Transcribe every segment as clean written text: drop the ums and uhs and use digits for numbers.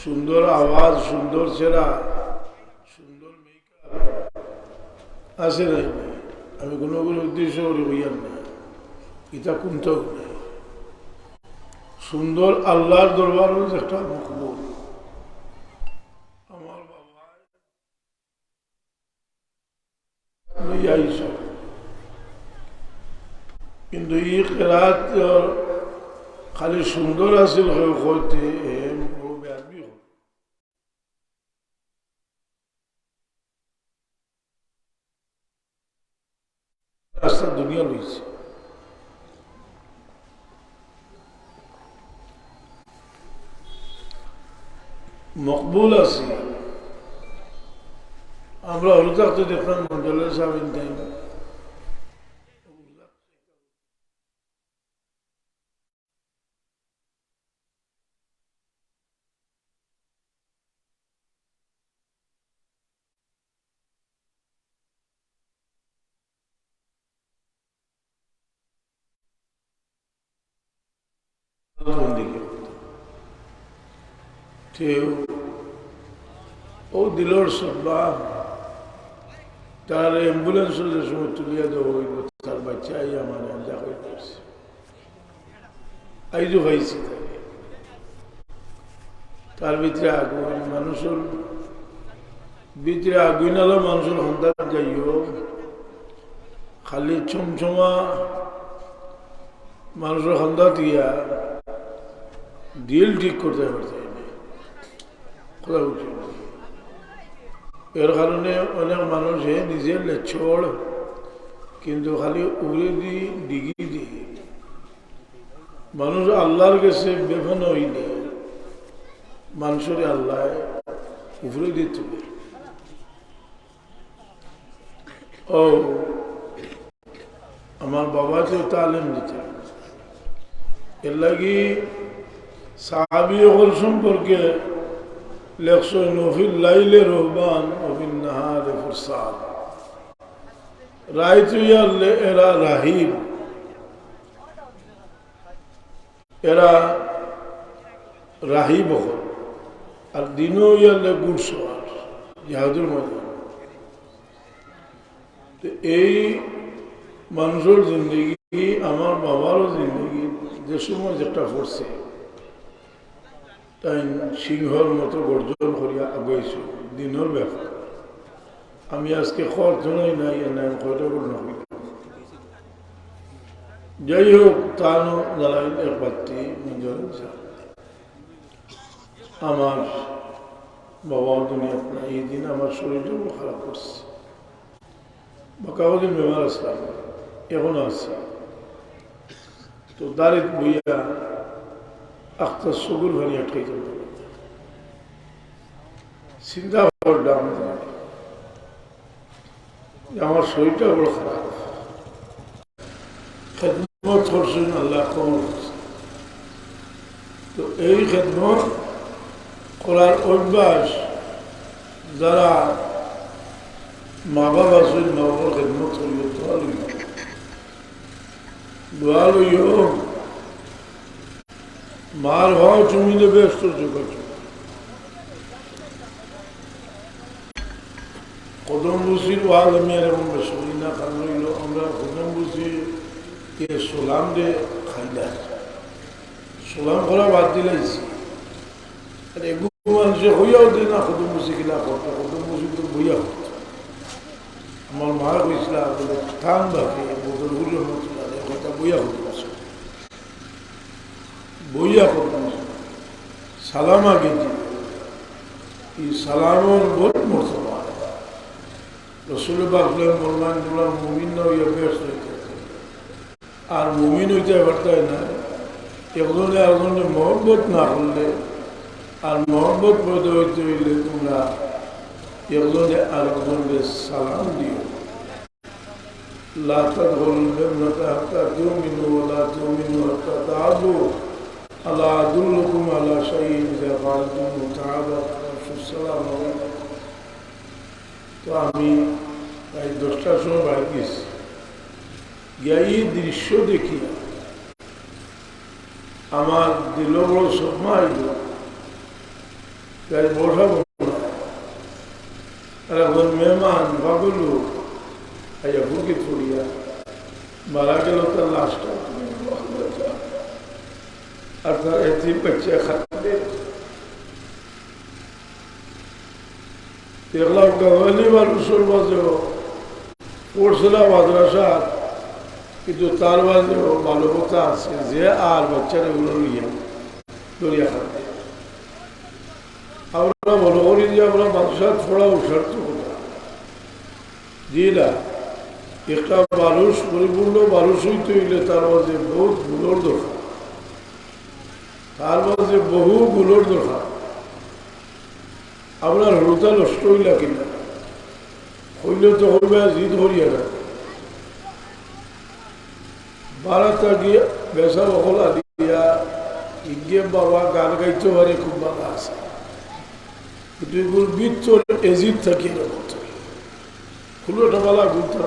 সুন্দর আওয়াজ, সুন্দর চেহারা, সুন্দর মেকআপ আছে নাই? আমি কোনো উদ্দেশ্য করে হইয়ার না, এটা কোনটাও নাই। সুন্দর আল্লাহর দরবারও একটা মকবুল। আমার বাবা কিন্তু এই কেরাত খালি সুন্দর আছিল হইতে রাস্তা দুনিয়া লইছে। মকবুল আছে। আমরা হলু থাকতে দেখলাম মন্ডলের সাহেব তাই না, ও দিলর সব্বা তার অ্যাম্বুলেন্সের যে সময় তুলিয়া দেওয়া হইল, তার বাচ্চা আই আমার দেখা করছে, আইজো ভাইছি তার ভিতরে আগুন, মানুষের ভিতরে আগুন আলো, মানুষের সন্তান যাইও খালি ছমছমা মানুষের সন্ধ্যা দিয়া দিল ঠিক করতে পারছে কথা বলছি। এর কারণে অনেক মানুষে নিজের লেছড় কিন্তু খালি উড়ে দিয়ে ডিগি দিয়ে মানুষ আল্লাহর কাছে বেফান হইলে মানুষের আল্লাহ উপরে দিয়ে তুলে। ও আমার বাবাকেও তালিম দিতে, এর লাগি সাহাবী হল সম্পর্কে লেখছো নফিল লাইলে রহবান অফিল নাহারে ফুরসান, রাইত ইয়ালে এরা রাহিব, এরা রাহিব হল, আর দিনও ইয়ালে গুড়সোয়ার জিহাদুর ময়দান। এই মানুষের জিন্দগি, আমার বাবারও জিন্দগি যে সময় যেটা করছে তাই সিংহর মতো গর্জন করিয়া আগুয়েছ দিনের ব্যাপার। আমি আজকে খরচনাই নাই নাই কয়টা করে নবী, যাই হোক তানো জ্বালাই এক বাতি আমার বাবা দুনিয়া এই দিন আমার শরীরটাও খারাপ করছে, বাকাবদিন বেমার আসলাম, এখনো আছে। তো দাঁড়িয়ে বইয়া আখতার সগুর ভারি আটকাইতে পারে, চিন্তা করলাম আমার শরীরটা বড় খারাপ, খেদমত করছেন আল্লাহ কবুল করছে। তো এই খেদমত করার অভ্যাস যারা মা বাবা আছেন, মা বাবার খেদমত করিও, দোয়া লইও মার ভাও চুমিলে ব্যস্ত যোগাযোগ। কদম বুঝির ওয়াজ আমি আর এমন বেসরি না, কারণ হইল আমরা কদম বুঝি সোলাম দে খাইলা, সোলাম করা বাদ দিলাইছি। আর এগুলো মানুষে হইয়াও দেয় না কদম বুঝি কিনা করতো, কদম বুঝি তো বইয়া হতো। আমার মা কইছিল বলে থান বাকি বদলগুলো হতো না, কথা বইয়া হতো, বইয়া করতাম সালাম আগে এই সালামের বহুত মর্তবা। রসুল বাকলেন বললেন তোমরা মুমিন না হইয়া ব্যস্ত হইতে, আর মুমিন হইতে পারতাই না একজনে একজনে মহব্বত না করলে, আর মহব্বত পয়দা হইতে হইলে তোমরা একজনে আর একজনকে সালাম দিও। লা তাদখুলুল জান্নাতা হাত্তা তুমিনু ওয়া লা তুমিনু হাত্তা তা'বুদু আল্লাহ আদুল্লুকুম আলা শাইইন ইযা ফাআলতুমু তা'আলামু আসসালামু আলাইকুম। তো আমি প্রায় 10টার সময় বাইরে গেছি, গিয়ে এই দৃশ্য দেখি আমার দিল বড় সদমা আইল। বসাবো আর একজন মেহমান ভাবলু আইয়া বুকে পড়িয়া মারা গেল তার লাশটা আর তার এটি বাচ্চা খাতে দেখলাম গাওয়ালি মানুষের মাঝেও পড়ছিলাম মাদ্রাসা কিন্তু তার মাঝেও মানবতা আছে যে আর বাচ্চারা এগুলো দরিয়া খাতে আমরা মনে করি যে আমরা মানুষের থোড়া উৎসার্থ কথা জি না একটা মানুষ পরিপূর্ণ মানুষ হইতে হইলে তার মাঝে বহুত গুণর দরকার তার মাঝে বহু গুণর দরকার আপনার হলুতা নষ্ট হইলা কিনা হইলে তো হইবে জিদ হরিয়া না বারাতা গিয়ে বেসা বকলা দিয়া ইগে বাবা গান গাইতে পারে খুব ভালো আছে কিন্তু এগুলো বিত্তর এজিদ থাকিয়ে খুলোটা বালা গুলতে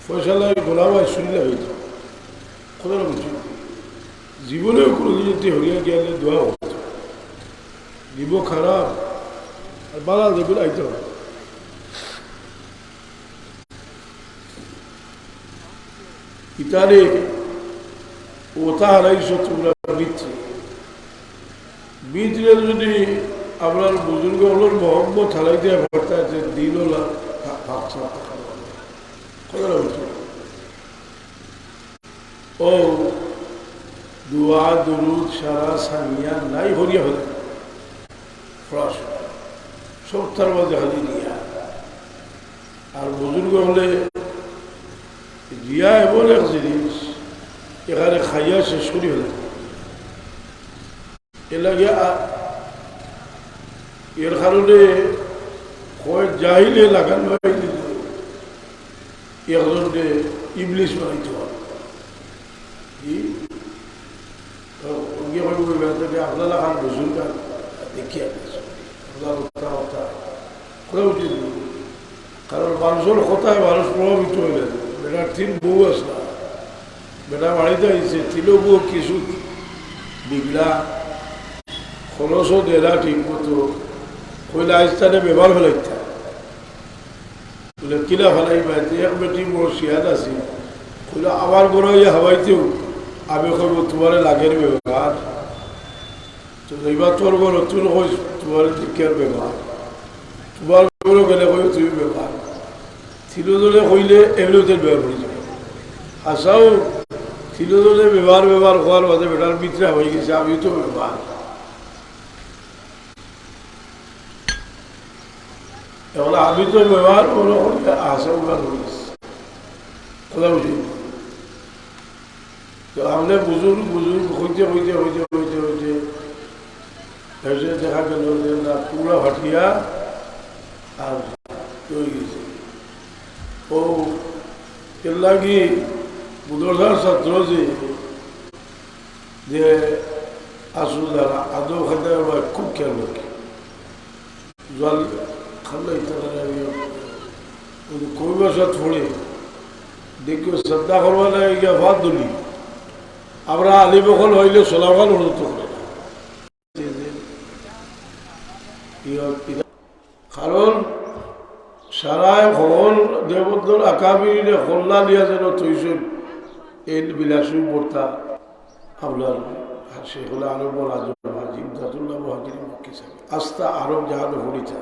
ফয়সালায় গোলামায় শুনলে হইত কোথাও বুঝি জীবনেও কোনো দিন হরিয়া গেলে দোয়া হতো দিব খারাপ আর বালা যেগুলো আইতে হবে ইতারে ওটা হারাইছো তোমরা বিত্রে বিত্রে যদি আপনার বুজুর্গ হলোর মোহাম্মদ হারাই দেওয়া ভর্তা আছে দিন হলা ও দুয়া দরুদ সারা সানিয়া নাই হরিয়া হলে সব তার মাঝে হালি দিয়া আর বুজুর্গ হলে রিয়া এমন এক জিনিস এখানে খাইয়া শেষ করি হলে এ লাগে এর কারণে কয়েক জাহিলে লাগান একজনকে ইংলিশ বানাইতে হবে আপনারা খান বুঝুন দেখিয়া কারণ মানুষের কথায় মানুষ প্রভাবিত হইলে বেটার তিন বউ আছে না বেটা বাড়িতে আইছে তিনও বউ কিছু বিগড়া খরচও দেরা ঠিক মতো কইলে আইস্তানে ব্যবহার ফেলাইতা বলে কিলা ফেলাই পাইতে এক বেটি মোর শিয়াদ আছে কইলে আমার ঘরে হাওয়াইতেও আমি কইব তোমার লাগের ব্যবহার তো এইবার তোর ঘর তুই কইস তোমার দিকের ব্যবহার তোমার ঘরে গেলে কই তুমি ব্যবহার তিনজনে কইলে এমনিতে ব্যবহার করে যাবে আসাও তিনজনে ব্যবহার হওয়ার বাদে বেটার ভিতরে হয়ে গেছে আমি তো ব্যবহার এখন আমি তো ব্যবহার মনে করলে আসা উবার হয়েছে কথা বুঝি তো আমরা বুজুর্গ হইতে দেখা গেল যে না পুরা ভাটিয়া আর হয়ে গেছে ও এর লাগি বুধর ছাত্র যে আসল যারা আদৌ খাতে খুব খেয়াল রাখে জল খাল্লাই কবি বাসা থোড়ে দেখি শ্রদ্ধা করবা লাগে গিয়া ভাত দলি আমরা আলি বকল হইলে সোলাগান অনুত করে কারণ সারায় হল দেবদ্দর আকাবিরে হল্লা দিয়া যেন তৈসব এই বিলাসী পড়তা আপনার শেখুল আরব জিমদাতুল্লাহ মহাজির মক্কি সাহেব আস্তা আরব জাহাজ হরিতা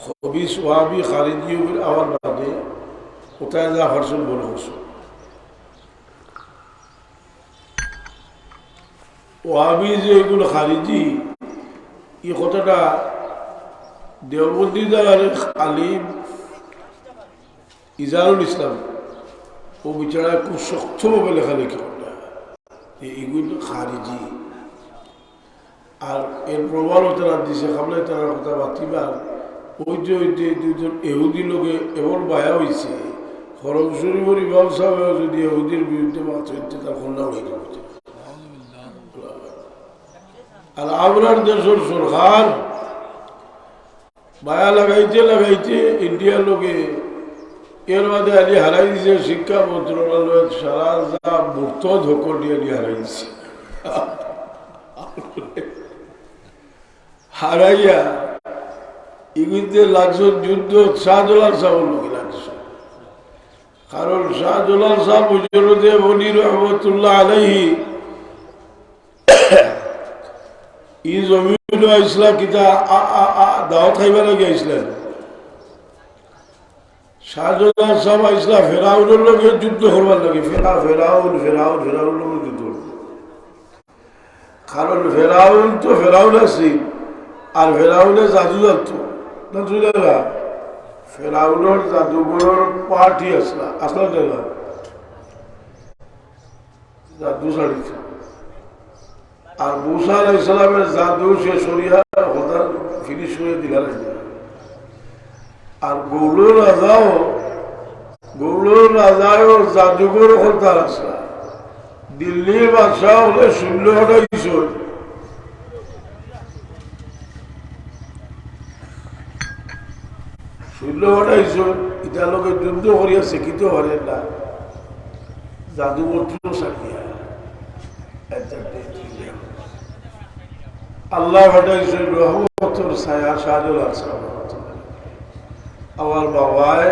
খবিস ওয়াবি খারিজি আওয়ার বাদে কোথায় যা হরসুল বলে হসুল ওয়াবি যে এগুলো খারিজি এই কথাটা দেওবন্দি দ্বারার আলিম ইজারুল ইসলাম ও বিচারা খুব শক্তভাবে লেখালেখি করতে এগুলো খারিজি আর এর প্রমাণও তারা দিছে খাবলে তারা কথা বাতিবার ওই যে দুজন এহুদি লোকে এমন বায়া হয়েছে হরম শরীফর ইমাম সাহেব যদি এহুদির বিরুদ্ধে মাছ হইতে তার খন্ডা হয়ে যাচ্ছে আর আমরার দেশের সরকার মায়া লাগাইতে ইন্ডিয়ার লোকে এর মাঝে আলি হারাই দিছে শিক্ষা মন্ত্রণালয়ের সারা যা মূর্ত ধোকর দিয়ে আলি হারাই দিছে হারাইয়া ইগুতে লাগছে যুদ্ধ শাহজালাল সাহেব লোকে লাগছে। কারণ শাহজালাল সাহেব হুজুরতে বনি রহমতুল্লাহ আলাইহি ই জমিন ইসলাম কিতা দাওয়াত খাইবার লাগে ইসলাম। শাহজালাল সাহেব ইসলাম ফেরাউনের লোকের যুদ্ধ করবার লাগে। ফেরাউনের লোকের যুদ্ধ। কারণ ফেরাউন তো ফেরাউন আছে, আর ফেরাউনে জাদু জানতো না, বুঝলে না? ফেরাউনের জাদুঘরের পার্টি আসলা না, জাদু ছাড়িত। আর মুসা আলাইহিস সালামের জাদু সে সরিয়া হঠাৎ ফিনিশ করে দিলা না। আর গৌড় রাজাও জাদুঘর হতার আসলা। দিল্লির বাদশাহ হলে 16টা ঈশ্বর, 16টা ঈশ্বর ইটার লোকের যুদ্ধ করিয়া শিক্ষিত হলেন না, জাদুঘর সাকিয়া আল্লাহ ফাটাইছে রহমতের ছায়া শাহজালাল সাহেব। আমার বাবায়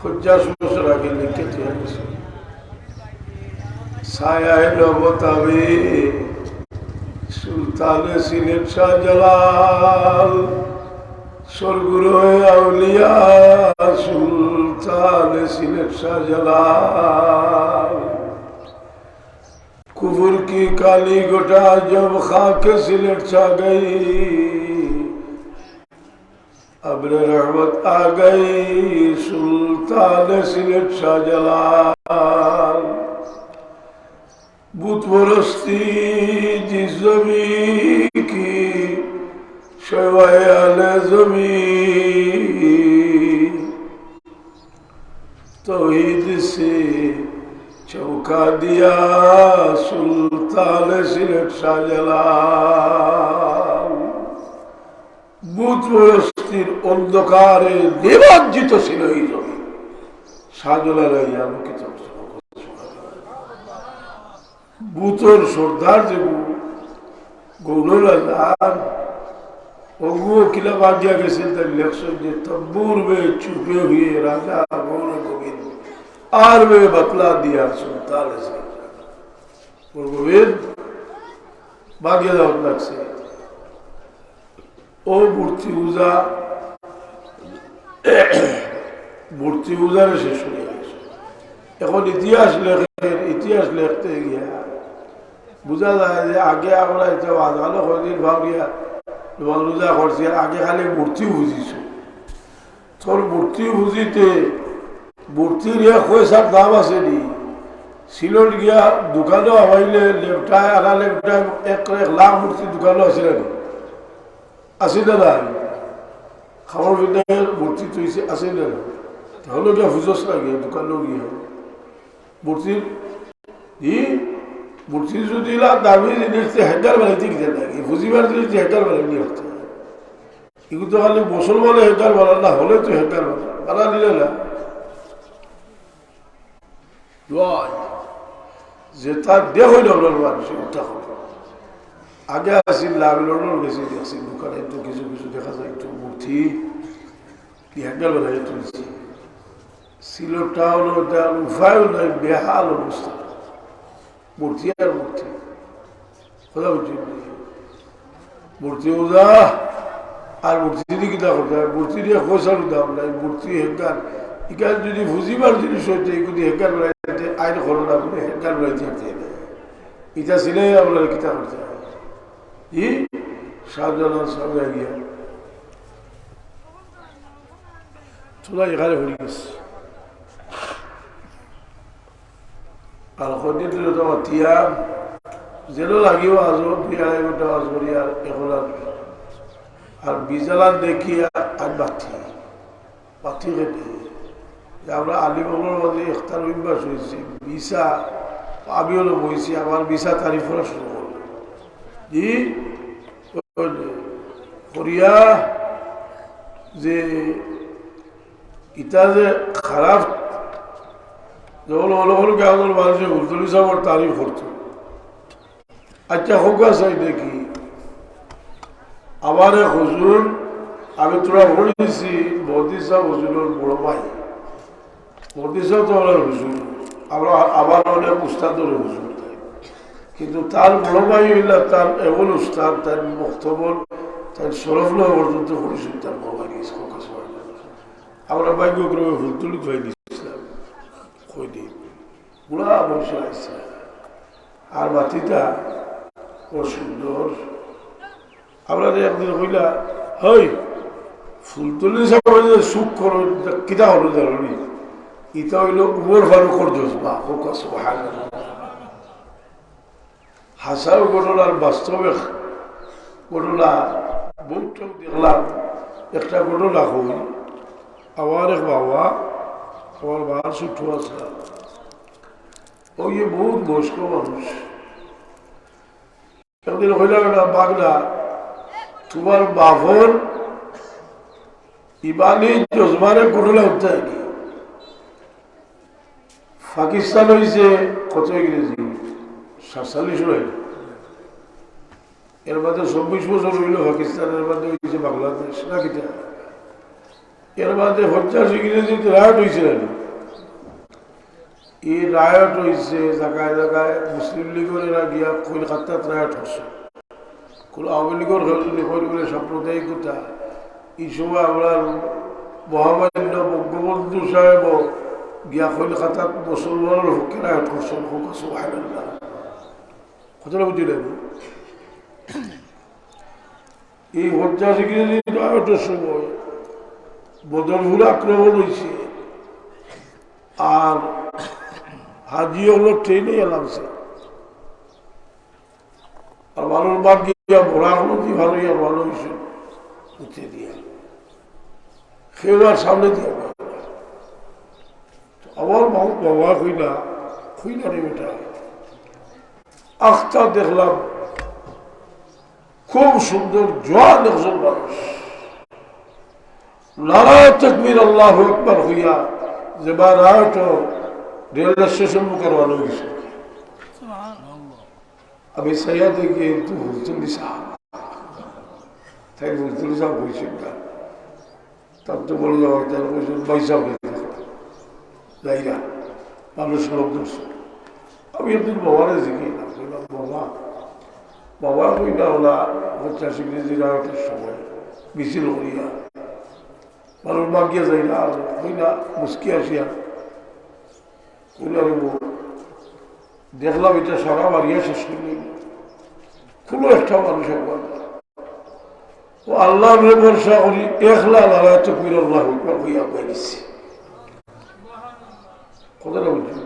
50 বছর আগে লিখে দিয়েছে, ছায়ায় নবতাবে সুলতানে সিলেট শাহজালাল, স্বর্গুরু আউলিয়া সুলতানে সিলেট शाहजलाल। कुफर की काली गोटा जब खाक सिलट छा गई, अब्र रहमत आ गई सुल्तान सिलट शाहजलाल। बुत परस्ती जिस जमी की शवायाल जमी, तौहीद से चौका दिया सुल्तान सिलट शाहजलाल। বুত পরস্তির অন্ধকারে নিমজ্জিত ছিল এই জমি, শাহজালাল আলোকিত। বুতর সর্দার যে গৌরল অগুও किला बागिया गए थे इलेक्शन जे तंबूर में छुपे हुए राजा गौर गोविंद आर में बतला दिया सुल्तान से गोविंद बागिया दावत से ओ মূর্তি পূজারে শেষ হয়ে গেছে। এখন ইতিহাস লেখতে গিয়া বোঝা যায় যে আগে আমরা এটা ভালো কদিন ভাবিয়া রোজা করছি, আগে খালি মূর্তি বুঝিছো। তোর মূর্তি বুঝিতে মূর্তির পয়সার দাম আছে নি। সিলট গিয়া দোকানও আমাইলে লেপটায় আনা লেপটায় 1 লাখ মূর্তি দোকানও আছে না, আছে না না? খাবার বিদায়ের মূর্তি তৈছে আছে না? তাহলে গিয়া বুঝস না গিয়ে দোকানও গিয়া মূর্তি যদি দামি জিনিস হেডার বানাইতে গিয়ে লাগে, বুঝিবার জিনিস হেডার বানাইনি হচ্ছে। এগুলো তো খালি মুসলমান হেডার বানান না, হলে তো হেডার বানা দিলে না। যে তার দেহ হইল মানুষ উঠা হবে। আগে আসিল লাভের বেশি আসিল দোকানে, তো কিছু কিছু দেখা যায় একটু মূর্তি হেডার বানাই তুলছি। সিলটটা হলো উপায়ও নাই, বেহাল অবস্থা। মূর্তি আর মূর্তি কথা বুঝছি, মূর্তি পূজা আর মূর্তি দিয়ে কিনা করতে হয়। মূর্তি দিয়ে পয়সারও দাম নাই, মূর্তি হেঙ্গার এখানে যদি বুঝিবার জিনিস হইতে এগুলি হেঙ্গার বেড়াইতে আইন করো না বলে হেঙ্গার বেড়াইতে হতে এটা ছিলে আপনার কিতা করতে হয়। শাহজালাল সঙ্গে গিয়া তোলা এখানে হয়ে গেছে। আর কদিন তিয়া যেন লাগিও আজও 2-2.5 ঘন্টা আজ করি। আর এখন আর বিজালার দেখিয়া আর বাতি কেটে আমরা আলিমগর মাঝে ইফতার অভ্যাস হয়েছি। বিশা আমিও বইছি, আমার বিশা তারিফরা শুরু করল করিয়া যে ইটা যে খারাপ যখন অলকে আমার মানুষের হুলতুল সাহেবের তারিফ করতো। আচ্ছা হোক চাই দেখি আমার এক হুজুর, আমি তোরা বলেছি মোদি সাহেব হুজুরের বড় ভাই। মোদি সাহেব তো আমার হুজুর, আমরা আবার অনেক উস্তাদের হুজুর, কিন্তু তার বড় ভাই হইলা তার এমন উস্তাদ, তার বক্তব্য, তার সরফ নয় পর্যন্ত পরিষদ তার বাবা গিয়েছে। আমরা ভাগ্য করে হুলতুলি খাই দিয়েছিলাম, কই দিই পুরা বসে আসছে। আর বাতিটা ও সুন্দর। আমরা একদিন হইলা হই ফুলতলি সুখ করো কিতা হলো জানি, ইটা হইল উমর ফারুকর জজবা। হাসার ঘটনার বাস্তবে ঘটনা বহুত দেখলাম। একটা ঘটনা হই, আমার এক বাবা, আমার বাবা ছোট আছে, ওই বহুত বয়স্ক মানুষ। একদিন হইলাম না বাগনা, তোমার বাবর ইবানি জজমানের ঘটনা উঠতে নাকি পাকিস্তান হয়েছে কত ইংরেজি 47 হইল, এর মধ্যে 24 বছর হইল পাকিস্তানের মধ্যে হয়েছে বাংলাদেশ নাকি, এর মধ্যে 50 ইংরেজি রায়ট হয়েছে নাকি। এই রায়ট হয়েছে জায়গায় জায়গায়, মুসলিম লীগের এরা গিয়া কলকাতাত রায়ট হচ্ছে, কোন আওয়ামী লীগের করে সাম্প্রদায়িকতা। এই সময় আমরা মহামান্য বঙ্গবন্ধু সাহেব গিয়া কলকাতাত মুসলমানের হকে রায়ট করছেন। কথাটা বুঝলেন? এই 50 ইংরেজি রায়টের সময় বদরপুর আক্রমণ হয়েছে, আর হাজি হলো ট্রেনে এলামছে, আর মানুষ বাদ গিয়া ভরা হলো কি ভালো ইয়া ভালো হয়েছে উঠে দিয়া কেউ আর সামনে দিয়ে আমার বাবা খুইলা রে বেটা। আখটা দেখলাম খুব সুন্দর জোয়ান একজন মানুষ, নারায় তাকবীর আল্লাহু আকবার হইয়া যে রায়ট রেল স্টেশন করবানো গেছে। আমি সাইয়া দেখি একটু হুলতুলি সাহেব, তাই হুলতুলি সাহেব হয়েছেন না, তার তো বলে যাওয়া তার বলছেন বৈশাখ জায়গা মানুষ লোক ধরছে। আমি একদিন বাবারে দেখি না, বললাম বাবা, বাবা কই না ওলা 50 ইংরেজি রায়টের সময় মিছিল করিয়া মানুষ মাগিয়া যাই না, কই না মুসকি আসিয়া দেখলাম এটা সারা বাড়িয়া শেষ করি, কোনো একটা মানুষ একবার ও আল্লাহ ভরসা করি একলা লালা তকবীর আল্লাহু আকবার হইয়া গেছি। কথাটা বুঝছি,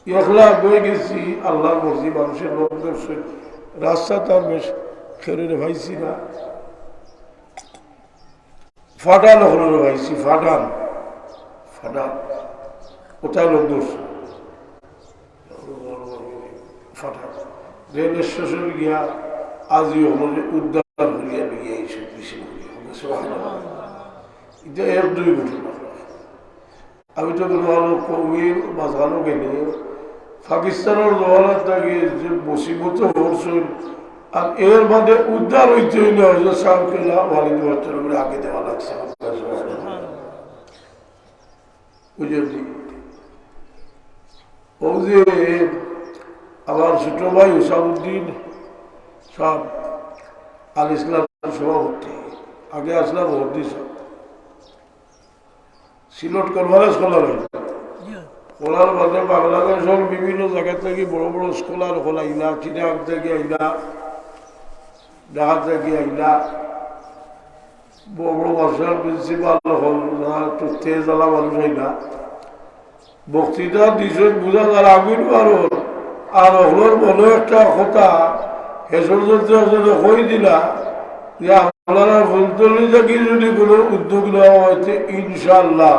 একলা বয়ে গেছি, আল্লাহর মর্জি, মানুষের লোক দর্শন, রাস্তা তার বেশ খেরে ভাইছি না, ফাটান হলো ভাইছি, ফাটান ফাটান কোথায় লোক দর্শন ফাটান রেল স্টেশনে গিয়া আজই হলো উদ্ধার করিয়া নিয়ে এইসব বেশি এটা 1-2 ঘটনা। আমি তো ভালো কবির মাঝানো গেলে পাকিস্তানের জওয়ানার থাকে যে মুসিবত হচ্ছিল, আর এর মানে উদ্ধার হইতে হইলে হজরত সাহেবকে ওয়ালিদ বাচ্চার আগে দেওয়া লাগছে। বুঝলি, ও যে আমার ছোট ভাই হুসামুদ্দিন সাহেব আল ইসলাম সভাপতি, আগে আসলাম হদ্দি সাহেব, সিলট কনফারেন্স খোলা রয়েছে, খোলার মাঝে বাংলাদেশের বিভিন্ন জায়গা থেকে বড় বড় স্কলার খোলা আইলা, চিনাক থেকে আইলা, ঢাকা থেকে আইলা, বড় বড় ভাষার প্রিন্সিপাল হল, একটু তেজ আলা মানুষ আইলা, বক্তৃতা দিছে বুঝা যারা আগুন পারো, আর হলোর মনে একটা কথা হেসর কই দিলা যে আপনারা ফুলতলি থেকে যদি কোনো উদ্যোগ নেওয়া হয়েছে ইনশাল্লাহ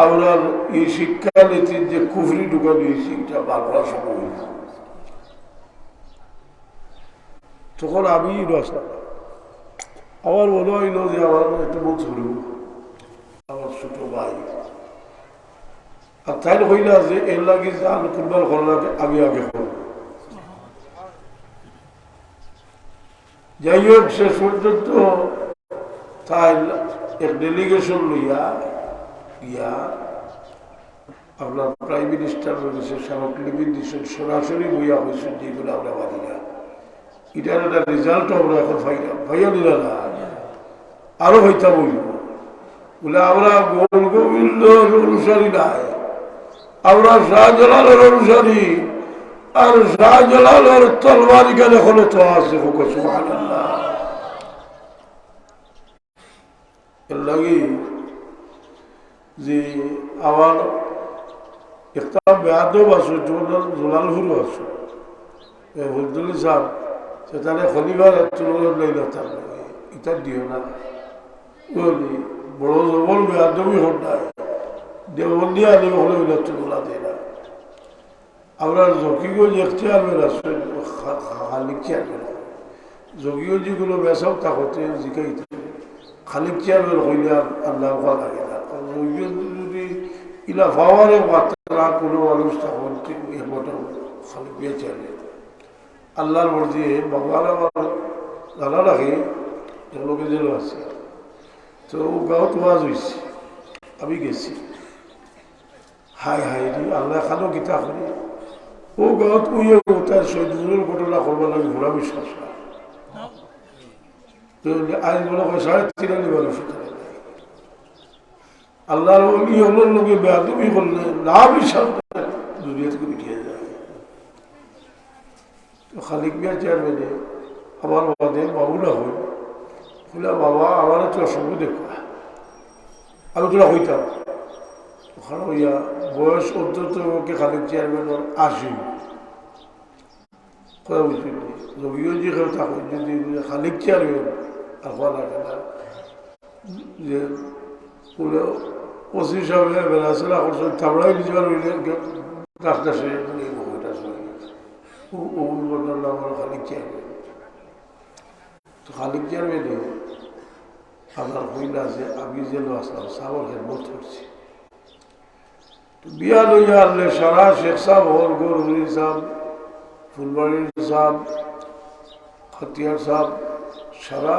আপনার এই শিক্ষানীতির যে কুফরি ঢুকা দিয়েছি এটা বাংলা সময় হয়েছে। তখন আমি আমার মনে হইল যে আমার একটা বোধ হল আমার ছোট ভাই, আর তাই হইলা যে এর লাগে যে আলোচনার ঘর লাগে আমি আগে করব। যাই হোক শেষ পর্যন্ত তাই এক ডেলিগেশন লইয়া গিয়া আপনার প্রাইম মিনিস্টার রয়েছে স্মারকলিপি দিচ্ছেন, সরাসরি বইয়া হয়েছেন যেগুলো আমরা মানি না। এটার একটা রেজাল্ট আমরা এখন ভাইয়া নিল না, আরো হইতা বলব বলে আমরা গোল গোবিন্দর অনুসারী নাই, আমরা শাহজালালের অনুসারী, আর শাহজালালের তলবার এখানে হলে তো আছে। সুবহানাল্লাহ। এর লাগি যে আমার একটা বেয়াদব আছে, জোলালপুরও আছে, হজরুল সাহেব সেখানে শনিবার লাইলাম এটা দিও না, বড় জবর বেয়াদবি হটায় দেবন্দি আনি হলে ওইলা দেয় না। আমরা জকিগঞ্জ এক চেয়ারম্যান আছে, খালিক চেয়ারম্যান, জকিগঞ্জিগুলো বেসাও থাকতে জিকাইতে খালিক চেয়ারম্যান হইলে আর আল্লাহ লাগে না। যদি ইলা পাওয়ারে মাত্রা কোনো মানুষ থাকতে খালিক চেয়ারম্যান আল্লাহর মর্জি। বাবার আমার জানা রাখে এগুলোকে জেল আছে, তো গাঁত ওয়াজ হয়েছে, আমি গেছি, হাই হাই রে আল্লাহ খানো গীতা করি ও গাঁত উইয়ে তার শহীদুলের ঘটনা করবার লাগে ঘোরা বিশ্বাস না। আজ মনে হয় 3.5 মানুষ আল্লাহর হলোর লোকে বেয়াদবি করলে না বিশ্বাস দুনিয়া থেকে উঠিয়ে যায়। খালিক মিয়া চেয়ারম্যানে আমার বাদে বাবুরা হই বলে বাবা আমার তো অসংখ্য দেখা, আমি তোরা হইতাম ওখানে হইয়া বয়স অন্ততকে খালিক চেয়ারম্যানের 80 কথা বুঝলি রবিও যে কেউ থাকে যদি খালিক চেয়ারম্যান আর লাগে না যে বলে 25 হবে বেলাচেলা করছে থামড়াই নিজের হইলে ডাক্তার সে খালিক চেয়ারম্যান। তো খালিক চেয়ারম্যানে আমার হইলা যে আমি যে আসলাম সাবর হেলমত করছি বিয়া লইয়া আনলে সারা শেখ সাহেব হল গৌরী সাহেব, ফুলবাড়ির সাহেব, খতিয়ার সাহেব, সারা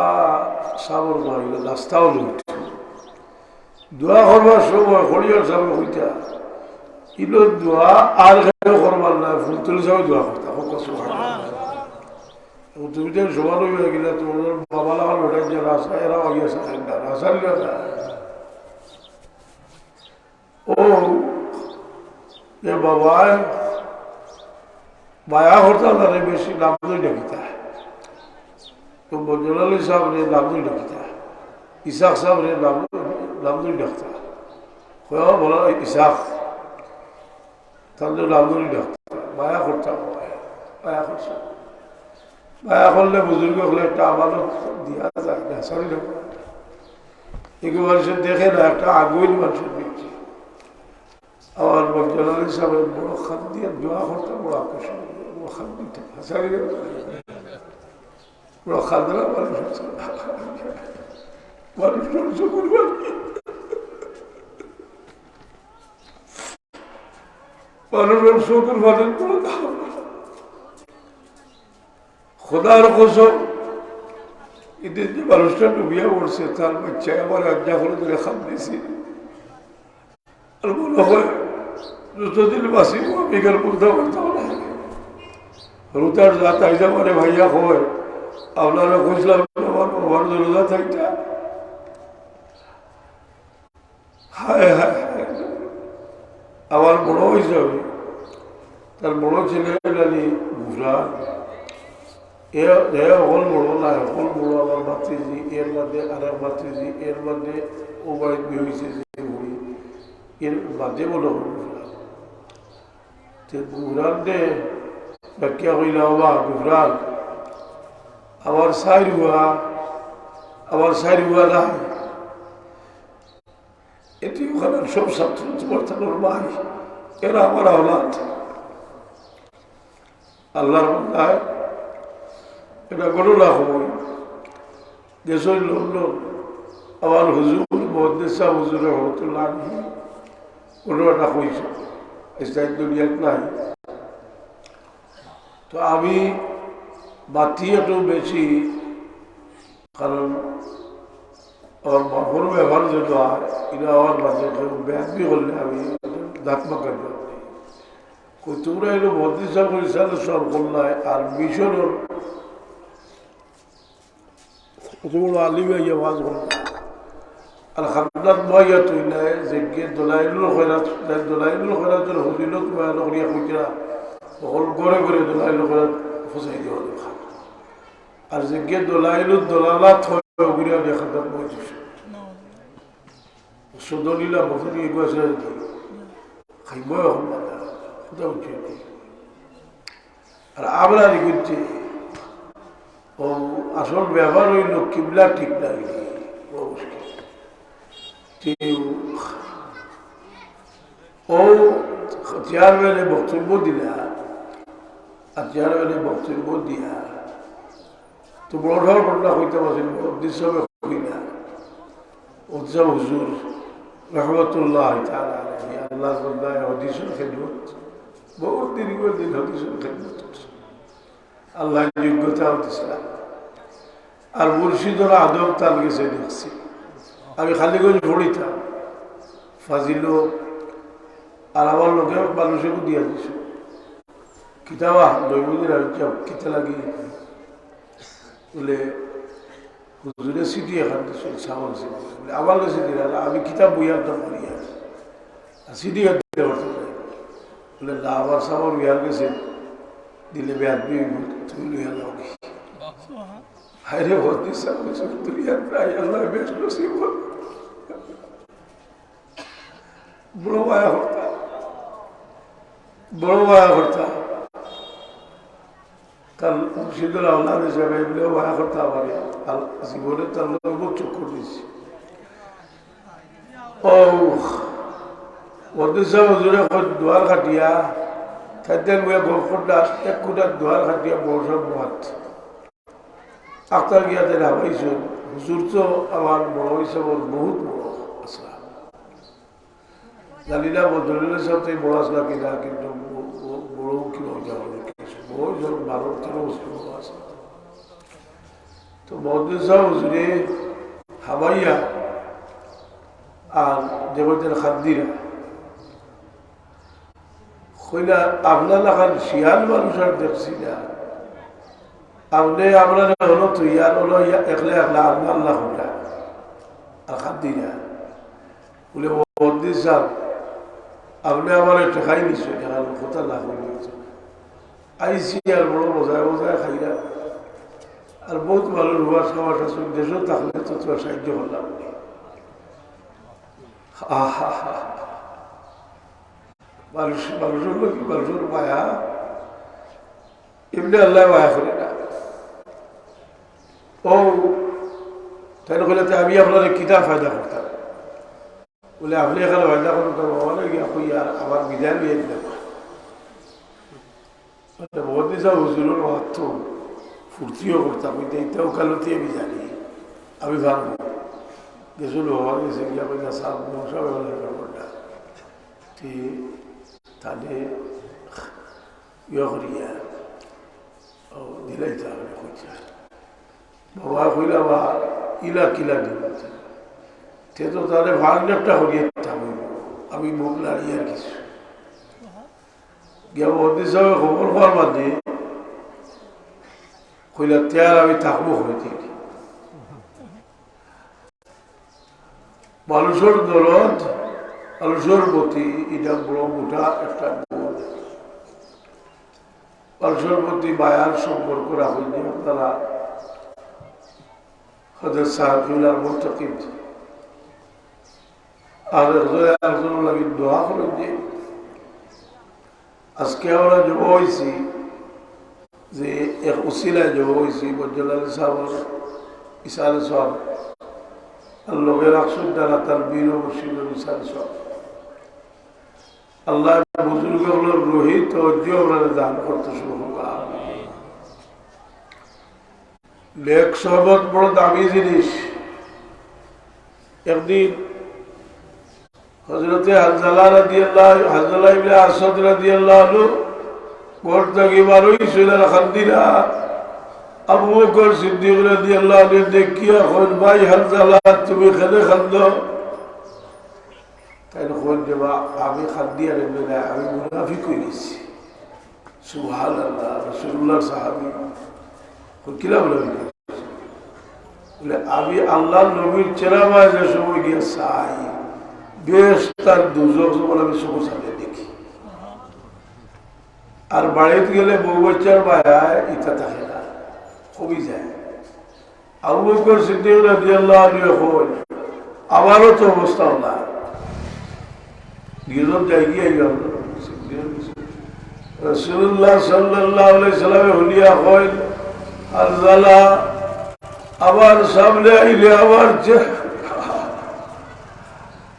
সাবর মাইল রাস্তাও লইত দোয়া করবার সময় খড়িয়ার সাহেব হইতা ইলো দোয়া আর করবার না ফুলতলি সাহেব দোয়া করতাম। তুমি তো সমান হয়ে গেলে তোমাদের বাবা লাগার বেটার যে রাস্তা এরাও আগে আসেন না, রাস্তা না ও যে বাবায় মায়া হরতাল তারে বেশি নামদই ডাকিতা, তো মঞ্জুর আলী সাহেব রে নামদই ডাকিতা, ইসাক সাহেব রে নামদই ডাকতা, বলা ইসাক তাহলে নামদই ডাকতা, মায়া করতাম মায়া করতাম। মায়া করলে বুজুর্গ হলে একটা আমানত দিয়া যায় না, সরি এগুলো মানুষের দেখে না, একটা আগুন মানুষের দেখছে। আমার মঞ্জুর আলী সাহেবের বড় খান দিয়ে দোয়া করতাম, বড় আকর্ষণ বড় খান দিতে বড় খাদরা মানুষের শকুর বাদের খোদার কসম এদের যে মানুষটা ডুবিয়া পড়ছে তার বাচ্চায় আমার আজ্ঞা করে ধরে খান দিয়েছি আর মনে হয় যতদিন বাসি বিকাল করতে পারতাম না। রুতার যা তাইটা মানে ভাইয়া হয় আপনারা খুঁজলাম আমার বাবার জনতা থাকতা হায় হায় আমার বড় হিসাবে তার বড় ছেলে ঘুরা হল বড় না হল বড় আমার ভাতৃজি, এর মধ্যে আর এক ভাতৃজি, এর মধ্যে ও বাড়ি হয়েছে যে ঘুরি এর বাদে বলো ঘুরান দে ব্যাখ্যা কইলা বা ঘুরান আমার সাইর হুয়া নাই এটি ওখানে সব ছাত্র বর্তমানের ভাই এরা আমার আওলাদ আল্লাহর বান্দায় এটা ঘটনা খবর দেশের লোকজন আমার হুজুর মহাদ্দেশা হুজুর রহমতুল্লাহ ঘটনাটা কইছে ইসলাম দুনিয়াত নাই। তো আমি বাতি একটু বেশি কারণ আমার বাপর ব্যবহার যেটা হয় এটা আমার মাঝে কেউ ব্যাধি করলে আমি দাঁতমা কাটবে কই তোমরা এলো মদ্রিসা পরিচালক সব করলাই আর মিশনের কতগুলো আলিমে ইয়ে ওয়াজ করল আর খান্দাত মাইয়া তুই নাই যে গিয়ে দলাইলুল খয়রাতের হুজিলত বয়ান করিয়া কইরা সকল ঘরে ঘরে দলাইলুল খয়রাত ফসাই দেওয়া দেখা আর যে গিয়ে দলাইলুল দলালাত হয় ঘুরিয়া দেখা খান্দাত মই দিছে সদলীলা বছরই এগুয়াছে খাইবই এখন বাধা কোথাও উঠে আর আমরা করছে ও আসল ব্যবহার হইল কিবলা ঠিক নাই ও চেয়ারম্যানে বক্তব্য দিলা আর চেয়ারম্যানে বক্তব্য দিয়া তো বড় ধর ঘটনা হইতে পারছেন উদ্দেশ্য হইলা উৎসব হুজুর রহমতুল্লাহ আল্লাহ হদিসের খেদমত বহুত দীর্ঘদিন হদিসের খেদমত করছে আল্লাহ যোগ্যতা দিয়েছিলাম আর মুর্শিদর আদব তার গেছে দেখছি আমি খালি করে পড়িতাম ফাজিল আর আমার লোকে মানুষকে দিয়া দিছে কিতাবা দৈবদিন কিতা লাগি বলে হুজুরে সিটি এখান দিচ্ছে সামান সিটি বলে আমার কাছে দিলে আমি কিতাব বইয়ার দাম করি আর সিটি দিতে পারতাম বলে না আমার সামান বিহার গেছে দিলে বেআবি তুমি লইয়া যাও হায়রে ভর্তি তুই আর প্রায় আল্লাহ বেশ নসিব বড় মায়া করতা তার মুর্শিদুল আল্লাহ হিসাবে এমনিও মায়া করতে পারে জীবনে তার লোক চক্ষু দিয়েছি ও মদ্রিসা হুজুরে দুয়ার খাটিয়া খাদ্যের বইয়া গল্পটা এক কোটার দুয়ার খাটিয়া বর্ষার মাত আক্তার গিয়াতে নামাইছ হুজুর তো আমার বড় হিসাবের বহুত বড় আসলা জানি না বদরুল্লাহ সাহেব তো বড় আসলা কিনা কিন্তু বড় কি হয়ে যাবে বড় জন 12-13 বছর বড় আসলা তো মদ্রিসা হুজুরে হামাইয়া আর দেবতের খাদ্দিরা কইলা আপনার এখন শিয়াল মানুষ আর দেখছি না আপনি আমরা হলো তুই আর হলো একলে একলা আপনার আল্লাহ হইলা আর খাদ্দিরা বলে মদ্রিস সাহেব আপনি আমার টেকাই নিশ্চয় টেকা কোথা লাভ হয়ে আইসি আর বড় মজায় মজায় খাইরা আর বহুত মানুষ হওয়ার সবার শাসন দেশও থাকলে তো তোমার সাহায্য করলাম মানুষের লোক মানুষের মায়া এমনি আল্লাহ মায়া করে না ও তাই বলে আমি আপনার কিতাব ফায়দা করতাম বলে আপনি এখানে ফায়দা করতাম অনেক আমার বিধান নিয়ে দিলাম মহাদিসা হুজুরের মাত্র ফুর্তিও করতাম এটাও কালতি আমি জানি আমি ভাববো গেছিল হওয়ার গেছে গিয়া বললা সাপ মশা ব্যবহার ব্যাপারটা ঠিক তাহলে ইয়ে করিয়া ও দিলাইতে হবে কইতা বাবা কইলা বা ইলা কিলা দিব তে তো তাহলে ভাগটা করিয়ে আমি মুখ লাড়িয়ে আর কিছু গিয়া মহাদিস সাহেব খবর পাওয়ার বাদে কইলা তেয়ার আমি থাকবো হইতে মানুষের দরদ মানুষের প্রতি এটা বড় মোটা একটা মানুষের প্রতি মায়ার সম্পর্ক রাখেন যে আপনারা হজরত সাহেবুল্লাহর মুতাকিদ আর একজন লাগে দোয়া করেন যে আজকে আমরা জব হয়েছি যে এক উসিলায় জব হয়েছি বজ্জালাল সাহেবের ইসাল সাহেব আর লোকের আকসুর দ্বারা তার বীর মুর্শিদুল ইসাল সাহেব আল্লাহ বুজুর্গ হল রোহিত আমরা দান করতে শুরু হোক লেখ সহবত বড় দামি জিনিস একদিন হযরতে হানজালা রাদিয়াল্লাহু হানজালা ইবনে আসাদ রাদিয়াল্লাহু আনহু ঘর থেকে বার হই সুলার খান্দিরা আবু বকর সিদ্দিক রাদিয়াল্লাহু আনহু দেখিয়া কইল ভাই হানজালা তুমি খেলে খাদ্য তাই কইল যে আমি খাদ্য আর না আমি মুনাফিক হয়ে গেছি সুবহানাল্লাহ রাসূলুল্লাহ সাহাবী কিলা বলে আমি আল্লাহর নবীর চেহারা যে সময় গিয়ে চাই বেশ তার দুজক যেমন আমি সবুজ সামনে দেখি আর বাড়িতে গেলে বউ বাচ্চার মায়ায় ইচ্ছা থাকে না কমই যায় আবু বকর সিদ্দিক রাদিয়াল্লাহু আনহু কইল আমারও তো অবস্থা না গিরব যাই গিয়ে গেল রাসূলুল্লাহ সাল্লাল্লাহু আলাইহি সাল্লামে হুলিয়া কইল হানজালা আমার সামনে আইলে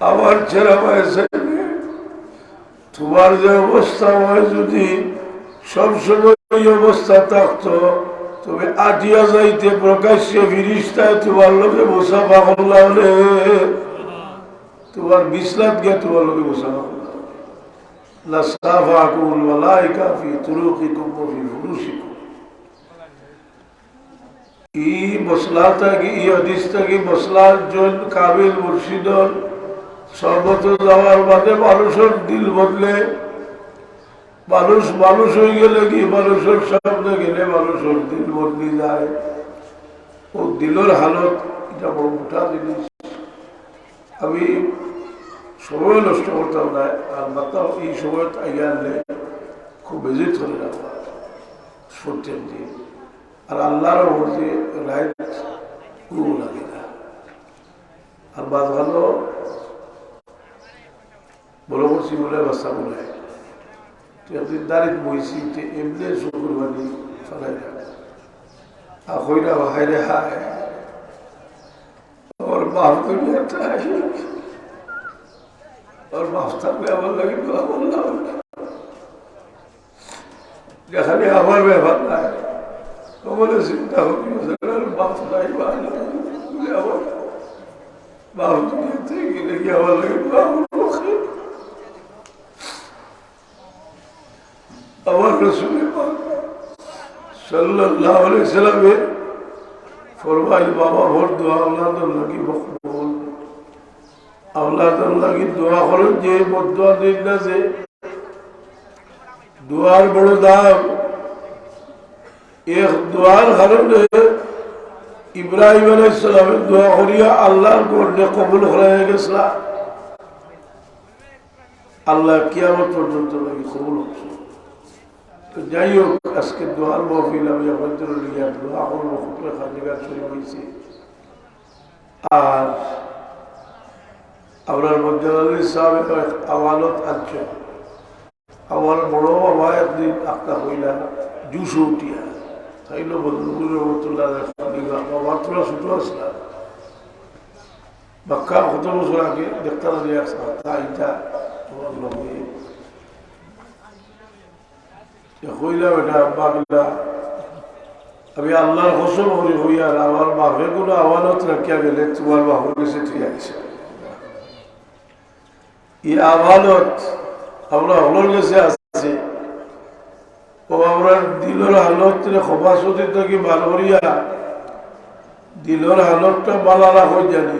আমার ছেড়া পায়েছে তোমার যে অবস্থা হয় যদি সবসময় এই অবস্থা থাকতো তুমি আটিয়া যাইতে প্রকাশ্যে ফিরিস্তায় তোমার লোকে বসা পাগল্লা হলে তোমার বিছনাত গিয়ে তোমার লোকে বসা পাগল্লা হলে লাসাফাকুল মালাইকা ফি তুরুকিকুম ওয়া ফি ফুরুশিকুম এই মশলাটা কি এই হাদিসটা কি মশলার জন্য কাবিল মুর্শিদর সর্বত যাওয়ার বাদে মানুষের দিল বদলে মানুষ হয়ে গেলে কি মানুষের সামনে গেলে মানুষের দিল বদলে যায় ও দিলের হালত এটা বড় মোটা জিনিস আমি সময় নষ্ট করতাম না আর মাত্র এই সময় আগে আনলে খুব বেজি ধরে রাখা সত্যের দিন আর আল্লাহর মধ্যে রাইট পুরো লাগে না আর বাদ ভালো বলো বলছি বলে বাচ্চা বলে তুই দাঁড়িয়ে বইছি এমনি শুক্রবানি ফেলাই আর হইরা হাইরে হায় ওর বাপ ওর বাপ থাকলে আমার লাগে বললাম যেখানে আমার ব্যাপার নাই বলে চিন্তা করি বাপ নাই আমার বাপ দুনিয়াতে গেলে কি আমার লাগে আমার রসুল সাল্লাল্লাহু আলাইহি সাল্লামে ফরমাইল বাবা ভোর দোয়া আওলাদের লাগি মকবুল আওলাদের লাগি দোয়া করেন যে বদুয়া দিন না যে দোয়ার বড় দাম এক দোয়ার কারণে ইব্রাহিম আলাইহিস সালামের দোয়া করিয়া আল্লাহর কোরআনে কবুল হয়ে গেছিল আল্লাহ কিয়ামত পর্যন্ত লাগি কবুল হচ্ছে তো যাই হোক আজকে দোয়ার মাহফিল আমি আপনাদের লিয়া দোয়া করবো খুবলে খাজিগা শুরু হয়েছি আর আপনার মজ্জালি সাহেবের আমানত আছে আমার বড় বাবা একদিন আপনার হইলা জুসো উঠিয়া তাইলো বদরুল রহমতুল্লাহ বাবার তোরা ছোটো আসলাম বাক্কা কত বছর আগে দেখতাম দিয়ে আসলাম তাইটা তোমার লগে হইলাম এটা বাংলা আমি আল্লাহর কসম হরি হইয়ার আমার বাপে কোনো আমানত রাখিয়া গেলে তোমার বাপের কাছে ঠিক আছে এই আমানত আমরা হলোর কাছে আছে ও আমরা দিলের হালত সভাসতি থেকে বার করিয়া দিলের হালতটা বালারা হয়ে জানি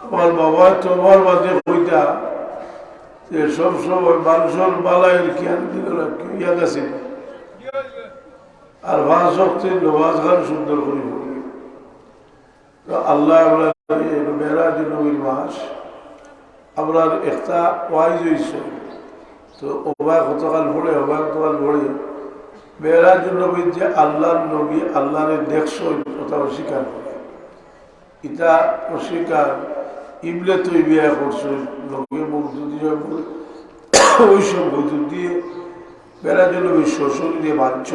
আমার বাবা তোমার মাঝে হইতা যে সব সময় মানুষের বালায়ের জ্ঞান দিল ইয়াদ আছে আর ভাষ শক্তি নমাজ খান সুন্দর করে পড়ি আল্লাহ আমরা মেরাজ নবীর মাস আমরা একটা ওয়াইজ হয়েছে তো ওবায় কতকাল পড়ে ওবায় কতকাল পড়ে মেরাজ নবীর যে আল্লাহর নবী আল্লাহরে দেখছো কথা অস্বীকার করে এটা অস্বীকার ইবলে তুই বিয়া করছো লোকের মুখ যদি ওই সব বৈদ্যুৎ দিয়ে মেরাজ নবীর শ্বশুর দিয়ে মানছ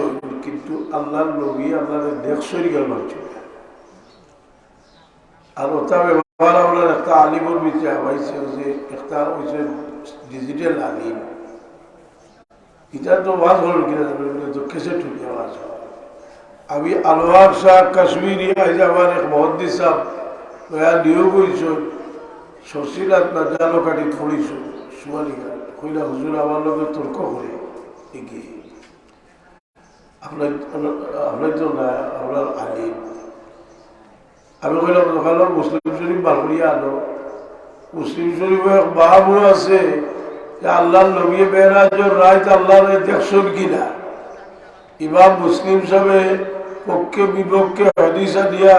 কিন্তু আল্লাহর নবী আল্লাহরে দেখছই গেল মানছ আর ওটা ব্যবহার আমরা একটা আলিমের ভিতরে হয়েছে যে একটা হয়েছে ডিজিটাল আলিম এটা তো ওয়াজ হল কিনা তো কেসে ঠুকে আওয়াজ আমি আনোয়ার শাহ কাশ্মীরি আজ আমার এক মহাদ্দিস সাহেব নিয়োগ হয়েছ শশীরাত না জালো কাটি পড়িছ সুমালি গান কইলা হুজুর আমার লোকের তর্ক করে এগিয়ে আপনার তো না আপনার আলিম আমি কইলাম দোকান মুসলিম শরীফ বার করিয়া আনো মুসলিম শরীফ বাহাবুড়ো আছে যে আল্লাহর নবী বেরাজর রায়ত আল্লাহর দেখছেন কিনা ইমাম মুসলিম সাহেব পক্ষে বিপক্ষে হাদিসা দিয়া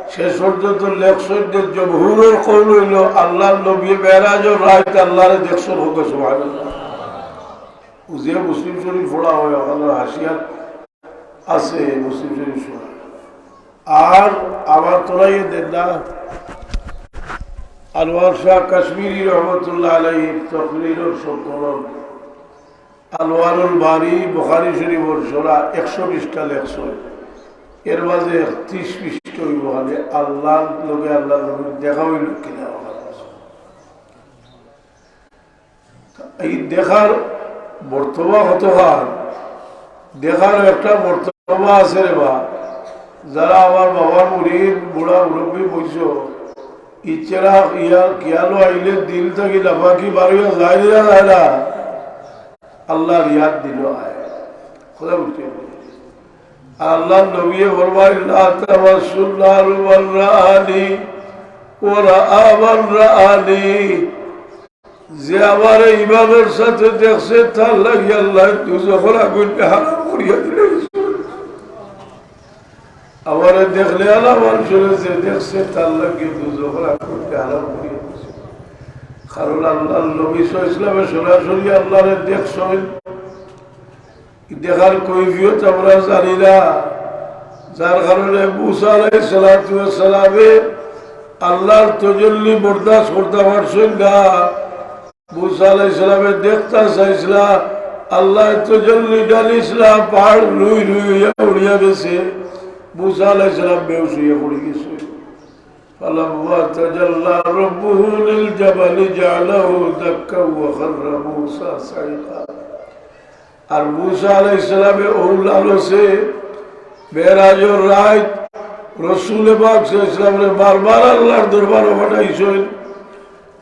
শেষ পর্যন্ত লেখসনদের জমহুরের কৌল হইল আল্লাহর নবী বেরাজর রায়ত আল্লাহরে দেখছেন হোক সুবহানাল্লাহ বুঝিয়া মুসলিম শরীফ পড়া হয় ওখানে হাসিয়াত আছে মুসলিম শরীফ শোনা আর আমার তোরাই দেন না আনোয়ার শাহ কাশ্মীরি রহমতুল্লাহ আলাইহির তকরিরের সংকলন আনোয়ারুল বারি বুখারী শরীফের সূরা 120টা লেখছেন এর মাঝে 30 পৃষ্ঠা হইব হলে আল্লাহর লগে আল্লাহর নবীর দেখা হইল কিনা এই দেখার বর্তমান হতহার দেখার একটা বর্তমান আছে রে বা যারা আমার বাবার মুরিদ বুড়া মুরব্বী বইছ ইচ্ছেরা ইয়ার কিয়ালো আইলে দিল থাকি লাফাকি বাড়িও যায় না আল্লাহর ইয়াদ দিল আয় খোদা বুঝতে আল্লাহ নবী ফরমায় লা তাওয়াসুল্লাহু ওয়ারাআনি ওয়ারাআনি যে আমার ইমানের সাথে দেখছে তার লাগি আল্লাহ দুজখের আগুনকে হারাম করিয়া দিলে আমার দেখলে আমার শুনেছে দেখছে তার লাগে দুজখের আগুনকে হারাম করিয়া দিয়েছে কারণ আল্লাহ নবী ইসলামে সরাসরি আল্লাহরে দেখছেন দেখার কৈফিয়ত আমরা জানি না যার কারণে মুসা আলাইহিস সালাতু ওয়াস সালামে আল্লাহর তাজাল্লি বরদাস্ত করতে পারছেন না মুসা আলাইহিস সালামে দেখতে চাইছিলা আল্লাহ তাজাল্লি ডালিসলা পাহাড় রুই রুইয়া উড়িয়া গেছে মুসা আলাইহিস সালাম বেহুশ হইয়া পড়ে গেছে فلما تجلى ربه للجبل جعله دكا وخر موسى صعقا আর মুসা আলাইহিস সালামের ওলালসে মেরাজের রাত রাসূল পাক সাল্লাল্লাহু আলাইহি ওয়াসাল্লামের বারবার আল্লাহর দরবারে পাঠাইছেন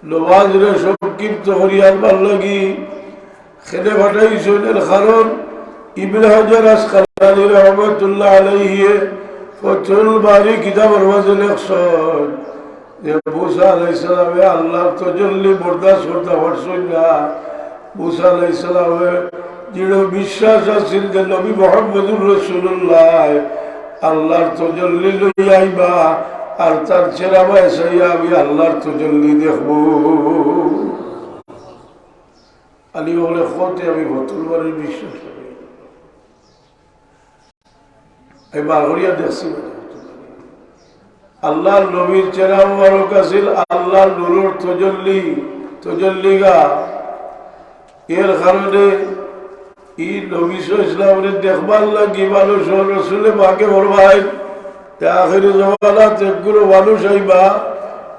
নওয়াজরে সংক্ষিপ্ত করিয়ার লাগি খেদে পাঠাইছেন এর কারণ ইবনে হাজার আসকালানী রাহমাতুল্লাহ আলাইহি ফতুল বারি কিতাবের মাঝে লেখছেন যে মুসা আলাইহিস সালামে আল্লাহর তাজাল্লি বরদাস্ত করতে পারছেন না মুসা আলাইহিস সালামের দৃঢ় বিশ্বাস আছিল যে নবী মুহাম্মদুর রাসূলুল্লাহ আল্লাহর তাজাল্লি লইয়া আইবা আর তার চেহারা বাসাইয়া আমি আল্লাহর তাজাল্লি দেখব আলী বলে খোতে আমি ফতুল বারির বিশ্বাস করি এই বাগরিয়া দেখছি আল্লাহর নবীর চেহারা মুবারক আছিল আল্লাহর নূরের তাজাল্লিগা এর কারণে এই নবী ইসলামের দেখবার লাগি মানুষ রসুলে মাকে বলবাই আখেরি জমানাত একগুলো মানুষ আইবা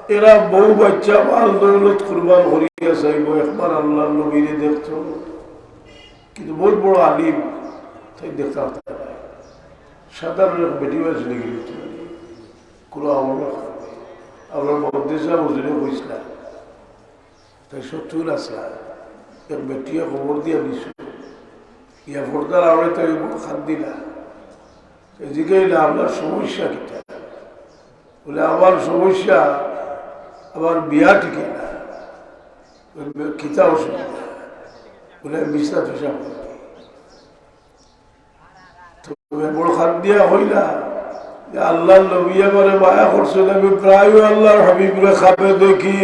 এরা বউ বাচ্চা মাল দৌলত কুরবান করিয়া চাইব একবার আল্লাহর নবীরে দেখত কিন্তু বহুত বড় আলিম তাই দেখতে সাধারণ বেটি বাস লেগে গেছে কোনো আমার মধ্যে বুঝলে বুঝলা তাই সত্যুর আসলা এক বেটিয়ে খবর দিয়া দিছো ইয়া ফোরদার আমরা তো খাদ দিলা জিজ্ঞাই না আপনার সমস্যা কিটা বলে আমার সমস্যা আমার বিয়া টিকে না কিতা অসুবিধা বলে বিছনা ফেসা তুমি বড় খাদ দিয়া হইলা আল্লাহ নবী করে মায়া করছেন আমি প্রায় আল্লাহর হাবিবরে খাবে দেখি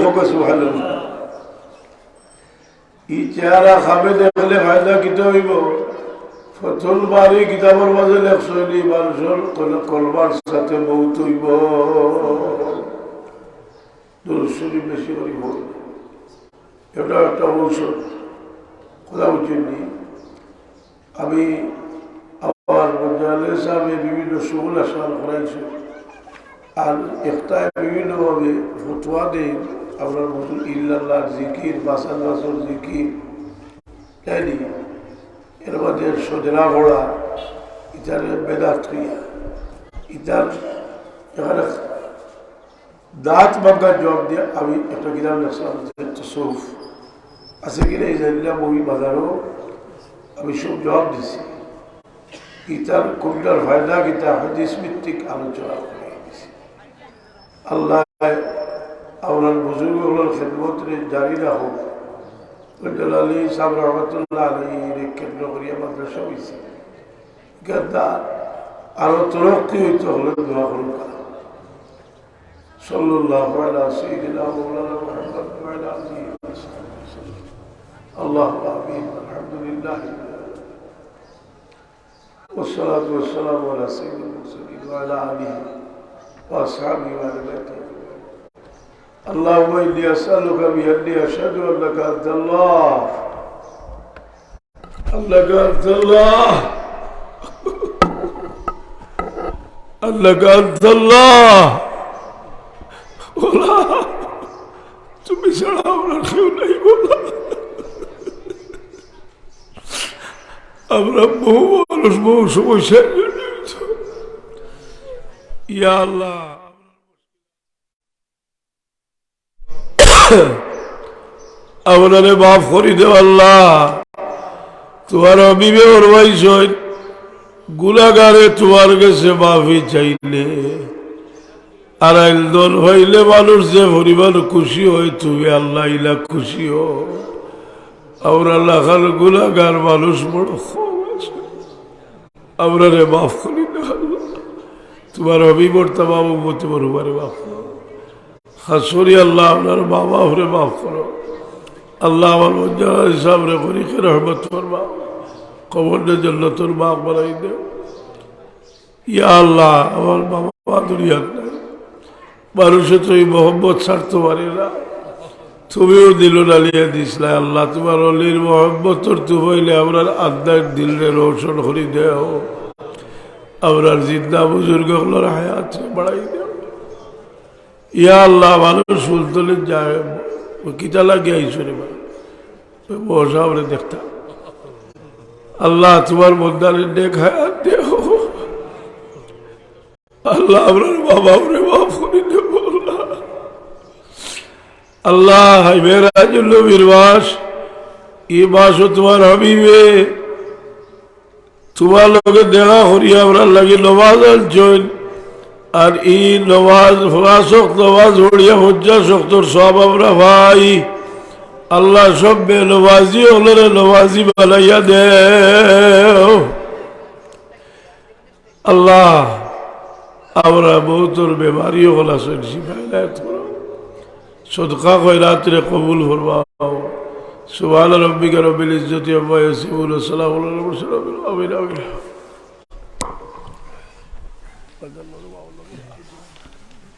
হোক সুবহানাল্লাহ এই চেহারা খাবে দেখলে ফায়দা কিতা হইব ফতুল বারি কিতাবের মাঝে লেখছেন মানুষের কলবার সাথে বহুত হইব দূরশরী বেশি হইব এটা একটা ঔষধ কথা বুঝিনি আমি আমার মজালে সাহেবে বিভিন্ন সুগুল আসমান করাইছি আর একটা বিভিন্নভাবে ফতুয়া দেয় আপনার মতন ইল্লাল্লাহ জিকির বাসান বাসর জিকির তাইনি এর মধ্যে সজনা ঘোড়া ইটার বেদাত হইয়া ইটার এখানে দাঁত ভাঙ্গার জবাব দিয়ে আমি একটা কিতাব লিখলাম তসৌফ আছে কিনা এই জানিলাম বই বাজারও আমি সব জবাব দিছি গীতার কোনটার ফায়দা গীতা হাদিস ভিত্তিক আলোচনা করে দিয়েছি। আল্লাহ আপনার বুজুর্গগুলোর খেদমতে জারি রাখুক। আলী সাহেব রহমতুল্লাহ আলী কেন্দ্র করিয়া মাদ্রাসা হয়েছে, আরো তরক্কি হইতে হলে দোয়া করুন। সাল্লাল্লাহু আলা সাইয়্যিদিনা মাওলানা মুহাম্মদ ওয়া আলা আলিহি ওয়া সাহবিহি আল্লাহুম্মা আমিন। আলহামদুলিল্লাহ والصلاة والسلام على سيد المرسلين وعلى آله وأصحابه وأهل بيته. اللهم إني أسألك بأني أشهد أنك أنت الله أنك أنت الله أنك أنت الله ولا তুমি ছাড়া আমরা কেউ নাই বলা। আমরা বহু মানুষ বহু সমস্যার জন্য ইয়া আল্লাহ আপনারে মাফ করি দেও আল্লাহ। তোমার অবিবে ওরবাইছ গুলাগারে তোমার কাছে মাফি চাইলে আর একদল হইলে মানুষ যে পরিবার খুশি হয় তুমি আল্লাহ ইলা খুশি হো। আমরা লাখার গুলাগার মানুষ বড় আপনারে মাফ করি দেও আল্লাহ। তোমার অবিবর তামাম উম্মতি পরিবারে মাফ করো। খাস করি আল্লাহ আপনার বাবা হরে মাফ করো আল্লাহ। আমার মঞ্জা হিসাব রে করিকে রহমত করবা, কবরনে জান্নাতুল বাগ বানাই দেও ইয়া আল্লাহ। আমার বাবা দুনিয়াত নাই, মানুষে তো এই মোহাম্মদ ছাড়তে পারে না, তুমিও দিল ডালিয়া দিসলা আল্লাহ। তোমার অলির মোহাম্মত তো হইলে আমরা আত্মার দিলে রোশন করি দেও। আমরা জিন্দা বুজুর্গ হলোর হায়াত বাড়াই দেও ইয়া আল্লাহ। মানুষ সুলতলে যায় কিতা লাগে আইসরে বসা আমরা দেখতাম আল্লাহ। তোমার মন্দারের নেক হায়াত দেও আল্লাহ। আপনার বাবা আমরা মাফ করে দেব আল্লাহ। মেরাজুল নবীর মাস, এই মাসও তোমার হাবিবে তোমার লোকে দেখা করি আমরা লাগে নমাজ আনছেন। আর এই নমাজ ফাঁসক নমাজ হড়িয়া হজ্জা শক্তর সব আমরা ভাই আল্লাহ। সব বে নমাজি হলরে নমাজি বানাইয়া দেও আল্লাহ। আমরা বহুতর বেমারিও হল আসেন শিফায়ত করো, সদকা খয়রাতরে কবুল ফরমাও। সুবহান রাব্বিকা রব্বিল ইজ্জতি আম্মা ইয়াসিফুন ওয়া সালামুন আলাল মুরসালিন। আমিন আমিন।